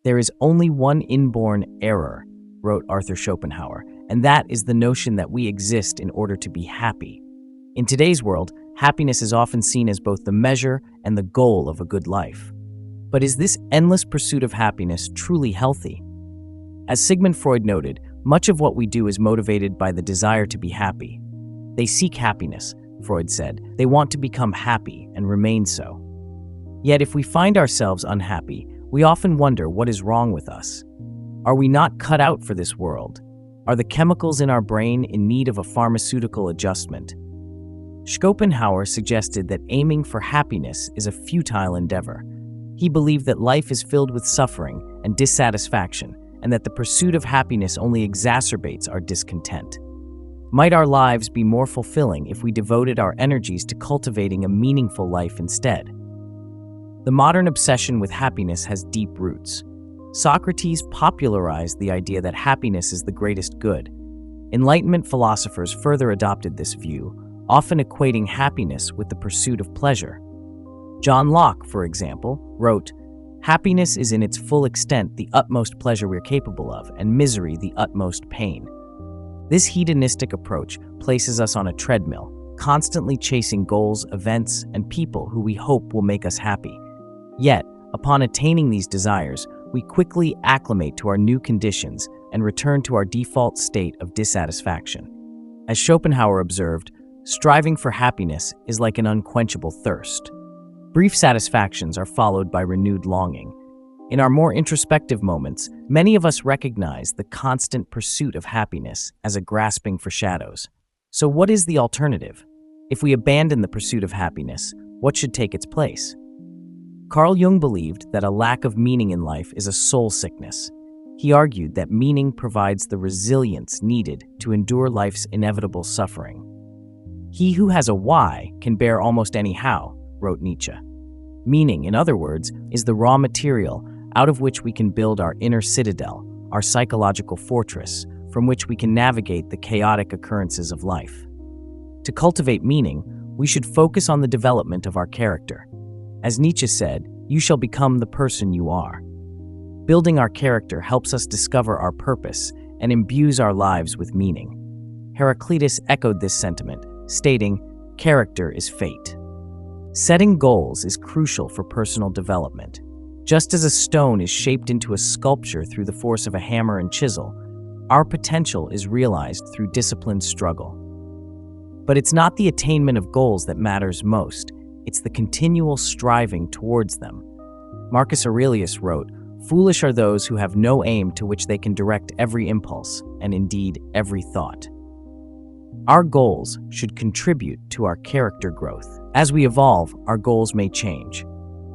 There is only one inborn error, wrote Arthur Schopenhauer, and that is the notion that we exist in order to be happy. In today's world, happiness is often seen as both the measure and the goal of a good life. But is this endless pursuit of happiness truly healthy? As Sigmund Freud noted, much of what we do is motivated by the desire to be happy. They seek happiness, Freud said. They want to become happy and remain so. Yet if we find ourselves unhappy, we often wonder what is wrong with us. Are we not cut out for this world? Are the chemicals in our brain in need of a pharmaceutical adjustment? Schopenhauer suggested that aiming for happiness is a futile endeavor. He believed that life is filled with suffering and dissatisfaction, and that the pursuit of happiness only exacerbates our discontent. Might our lives be more fulfilling if we devoted our energies to cultivating a meaningful life instead? The modern obsession with happiness has deep roots. Socrates popularized the idea that happiness is the greatest good. Enlightenment philosophers further adopted this view, often equating happiness with the pursuit of pleasure. John Locke, for example, wrote, "Happiness is in its full extent the utmost pleasure we're capable of, and misery the utmost pain." This hedonistic approach places us on a treadmill, constantly chasing goals, events, and people who we hope will make us happy. Yet, upon attaining these desires, we quickly acclimate to our new conditions and return to our default state of dissatisfaction. As Schopenhauer observed, striving for happiness is like an unquenchable thirst. Brief satisfactions are followed by renewed longing. In our more introspective moments, many of us recognize the constant pursuit of happiness as a grasping for shadows. So what is the alternative? If we abandon the pursuit of happiness, what should take its place? Carl Jung believed that a lack of meaning in life is a soul sickness. He argued that meaning provides the resilience needed to endure life's inevitable suffering. "He who has a why can bear almost any how," wrote Nietzsche. Meaning, in other words, is the raw material out of which we can build our inner citadel, our psychological fortress, from which we can navigate the chaotic occurrences of life. To cultivate meaning, we should focus on the development of our character. As Nietzsche said, "You shall become the person you are." Building our character helps us discover our purpose and imbues our lives with meaning. Heraclitus echoed this sentiment, stating, "Character is fate." Setting goals is crucial for personal development. Just as a stone is shaped into a sculpture through the force of a hammer and chisel, our potential is realized through disciplined struggle. But it's not the attainment of goals that matters most, it's the continual striving towards them. Marcus Aurelius wrote, "Foolish are those who have no aim to which they can direct every impulse, and indeed every thought." Our goals should contribute to our character growth. As we evolve, our goals may change.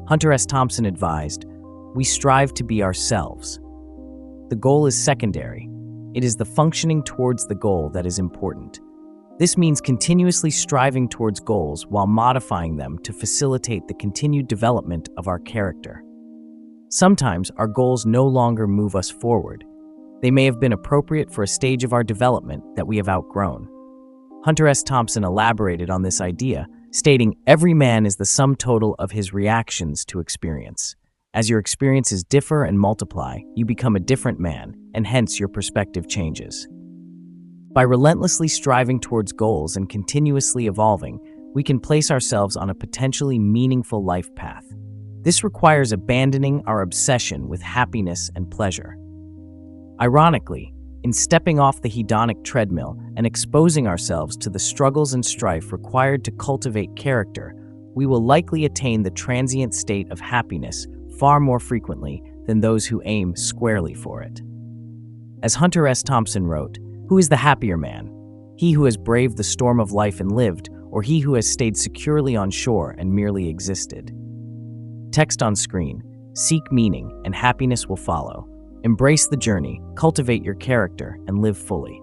Hunter S. Thompson advised, "We strive to be ourselves." The goal is secondary. It is the functioning towards the goal that is important. This means continuously striving towards goals while modifying them to facilitate the continued development of our character. Sometimes our goals no longer move us forward. They may have been appropriate for a stage of our development that we have outgrown. Hunter S. Thompson elaborated on this idea, stating, "Every man is the sum total of his reactions to experience. As your experiences differ and multiply, you become a different man, and hence your perspective changes." By relentlessly striving towards goals and continuously evolving, we can place ourselves on a potentially meaningful life path. This requires abandoning our obsession with happiness and pleasure. Ironically, in stepping off the hedonic treadmill and exposing ourselves to the struggles and strife required to cultivate character, we will likely attain the transient state of happiness far more frequently than those who aim squarely for it. As Hunter S. Thompson wrote, "Who is the happier man? He who has braved the storm of life and lived, or he who has stayed securely on shore and merely existed?" Text on screen: seek meaning and happiness will follow. Embrace the journey, cultivate your character, and live fully.